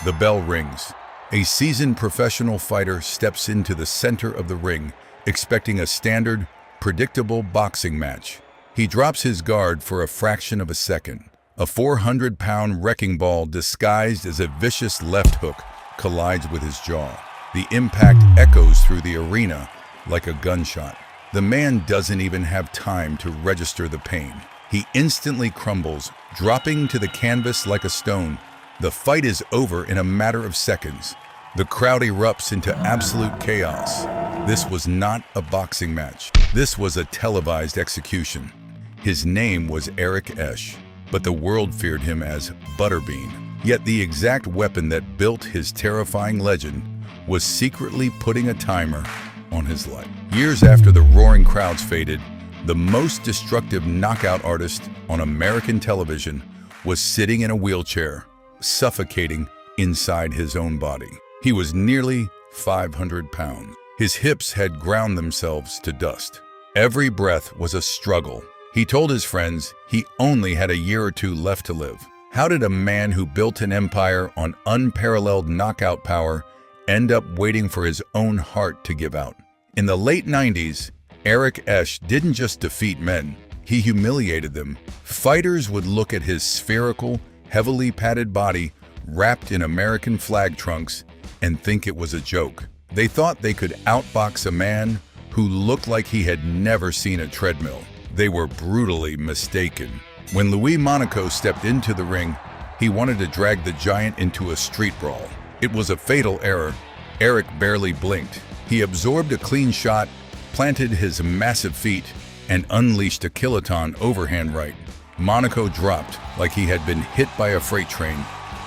The bell rings. A seasoned professional fighter steps into the center of the ring, expecting a standard, predictable boxing match. He drops his guard for a fraction of a second. A 400-pound wrecking ball disguised as a vicious left hook collides with his jaw. The impact echoes through the arena like a gunshot. The man doesn't even have time to register the pain. He instantly crumbles, dropping to the canvas like a stone. The fight is over in a matter of seconds. The crowd erupts into absolute chaos. This was not a boxing match. This was a televised execution. His name was Eric Esch, but the world feared him as Butterbean. Yet the exact weapon that built his terrifying legend was secretly putting a timer on his life. Years after the roaring crowds faded, the most destructive knockout artist on American television was sitting in a wheelchair, suffocating inside his own body. He was nearly 500 pounds. His hips had ground themselves to dust. Every breath was a struggle. He told his friends he only had a year or two left to live. How did a man who built an empire on unparalleled knockout power end up waiting for his own heart to give out? In the late 90s, Eric Esch didn't just defeat men, he humiliated them. Fighters would look at his spherical, heavily padded body wrapped in American flag trunks and think it was a joke. They thought they could outbox a man who looked like he had never seen a treadmill. They were brutally mistaken. When Louis Monaco stepped into the ring, he wanted to drag the giant into a street brawl. It was a fatal error. Eric barely blinked. He absorbed a clean shot, planted his massive feet, and unleashed a kiloton overhand right. Monaco dropped like he had been hit by a freight train.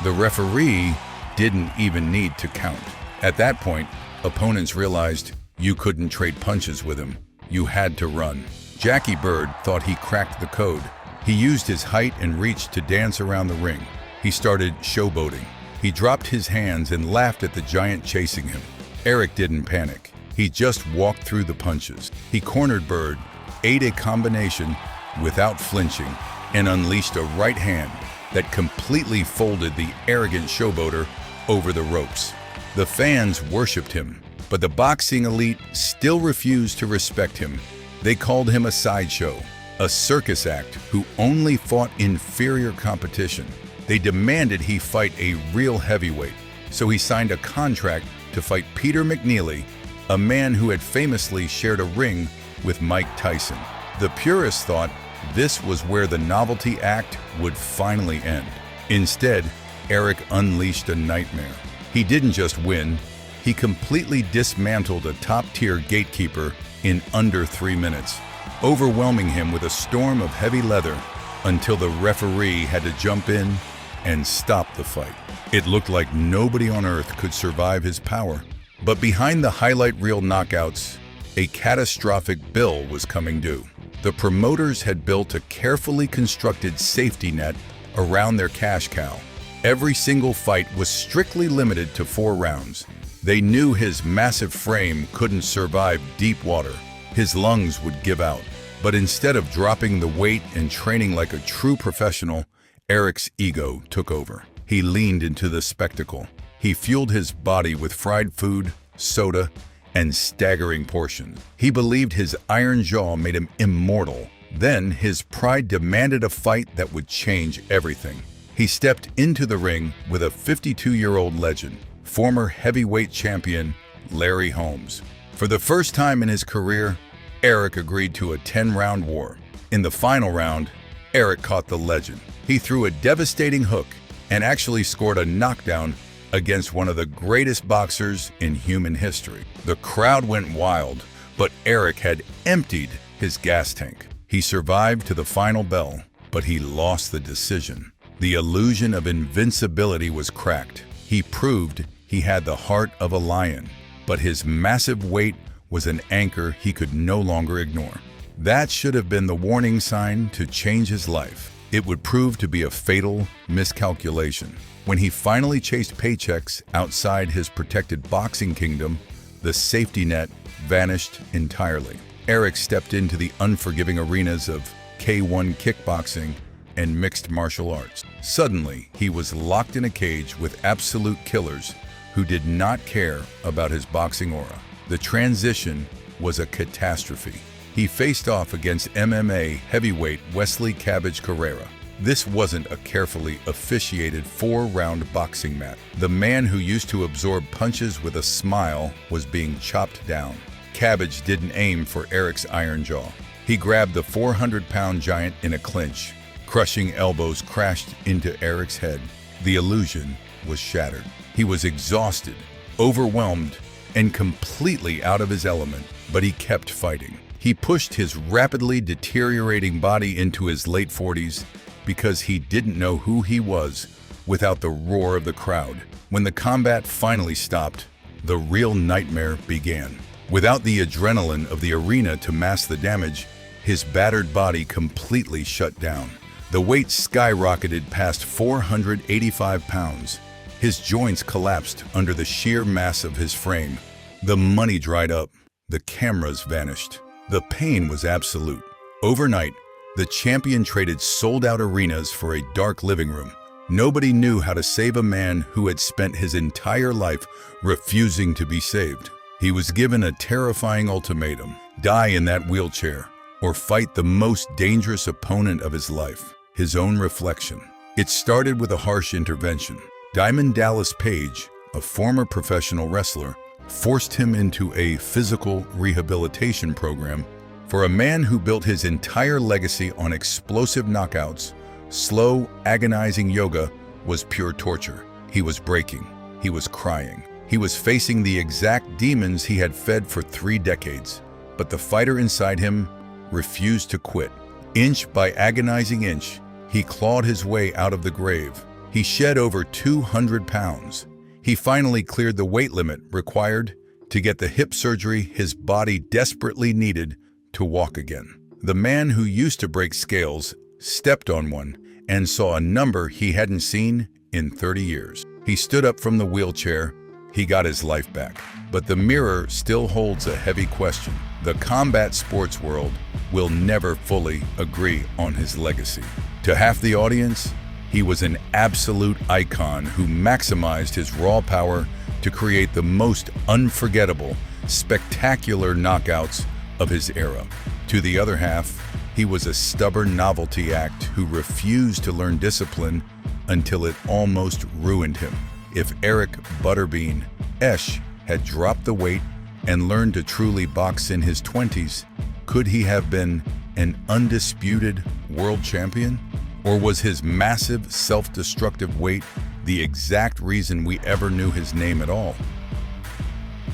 The referee didn't even need to count. At that point, opponents realized you couldn't trade punches with him. You had to run. Jackie Bird thought he cracked the code. He used his height and reach to dance around the ring. He started showboating. He dropped his hands and laughed at the giant chasing him. Eric didn't panic. He just walked through the punches. He cornered Bird, ate a combination without flinching, and unleashed a right hand that completely folded the arrogant showboater over the ropes. The fans worshipped him, but the boxing elite still refused to respect him. They called him a sideshow, a circus act who only fought inferior competition. They demanded he fight a real heavyweight, so he signed a contract to fight Peter McNeely, a man who had famously shared a ring with Mike Tyson. The purists thought this was where the novelty act would finally end. Instead, Eric unleashed a nightmare. He didn't just win, he completely dismantled a top-tier gatekeeper in under 3 minutes, overwhelming him with a storm of heavy leather until the referee had to jump in and stop the fight. It looked like nobody on earth could survive his power. But behind the highlight reel knockouts, a catastrophic bill was coming due. The promoters had built a carefully constructed safety net around their cash cow. Every single fight was strictly limited to 4 rounds. They knew his massive frame couldn't survive deep water. His lungs would give out. But instead of dropping the weight and training like a true professional, Eric's ego took over. He leaned into the spectacle. He fueled his body with fried food, soda, and staggering portions. He believed his iron jaw made him immortal. Then his pride demanded a fight that would change everything. He stepped into the ring with a 52-year-old legend, former heavyweight champion Larry Holmes. For the first time in his career, Eric agreed to a 10-round war. In the final round, Eric caught the legend. He threw a devastating hook and actually scored a knockdown against one of the greatest boxers in human history. The crowd went wild, but Eric had emptied his gas tank. He survived to the final bell, but he lost the decision. The illusion of invincibility was cracked. He proved he had the heart of a lion, but his massive weight was an anchor he could no longer ignore. That should have been the warning sign to change his life. It would prove to be a fatal miscalculation. When he finally chased paychecks outside his protected boxing kingdom, the safety net vanished entirely. Eric stepped into the unforgiving arenas of K1 kickboxing and mixed martial arts. Suddenly, he was locked in a cage with absolute killers who did not care about his boxing aura. The transition was a catastrophe. He faced off against MMA heavyweight Wesley "Cabbage" Carrera. This wasn't a carefully officiated 4-round boxing match. The man who used to absorb punches with a smile was being chopped down. Cabbage didn't aim for Eric's iron jaw. He grabbed the 400-pound giant in a clinch. Crushing elbows crashed into Eric's head. The illusion was shattered. He was exhausted, overwhelmed, and completely out of his element, but he kept fighting. He pushed his rapidly deteriorating body into his late 40s because he didn't know who he was without the roar of the crowd. When the combat finally stopped, the real nightmare began. Without the adrenaline of the arena to mask the damage, his battered body completely shut down. The weight skyrocketed past 485 pounds. His joints collapsed under the sheer mass of his frame. The money dried up. The cameras vanished. The pain was absolute. Overnight, the champion traded sold-out arenas for a dark living room. Nobody knew how to save a man who had spent his entire life refusing to be saved. He was given a terrifying ultimatum: die in that wheelchair or fight the most dangerous opponent of his life, his own reflection. It started with a harsh intervention. Diamond Dallas Page, a former professional wrestler, forced him into a physical rehabilitation program. For a man who built his entire legacy on explosive knockouts, slow, agonizing yoga was pure torture. He was breaking. He was crying. He was facing the exact demons he had fed for 3 decades. But the fighter inside him refused to quit. Inch by agonizing inch, he clawed his way out of the grave. He shed over 200 pounds. He finally cleared the weight limit required to get the hip surgery his body desperately needed to walk again. The man who used to break scales stepped on one and saw a number he hadn't seen in 30 years. He stood up from the wheelchair. He got his life back. But the mirror still holds a heavy question. The combat sports world will never fully agree on his legacy. To half the audience, he was an absolute icon who maximized his raw power to create the most unforgettable, spectacular knockouts of his era. To the other half, he was a stubborn novelty act who refused to learn discipline until it almost ruined him. If Eric "Butterbean" Esch had dropped the weight and learned to truly box in his 20s, could he have been an undisputed world champion? Or was his massive, self-destructive weight the exact reason we ever knew his name at all?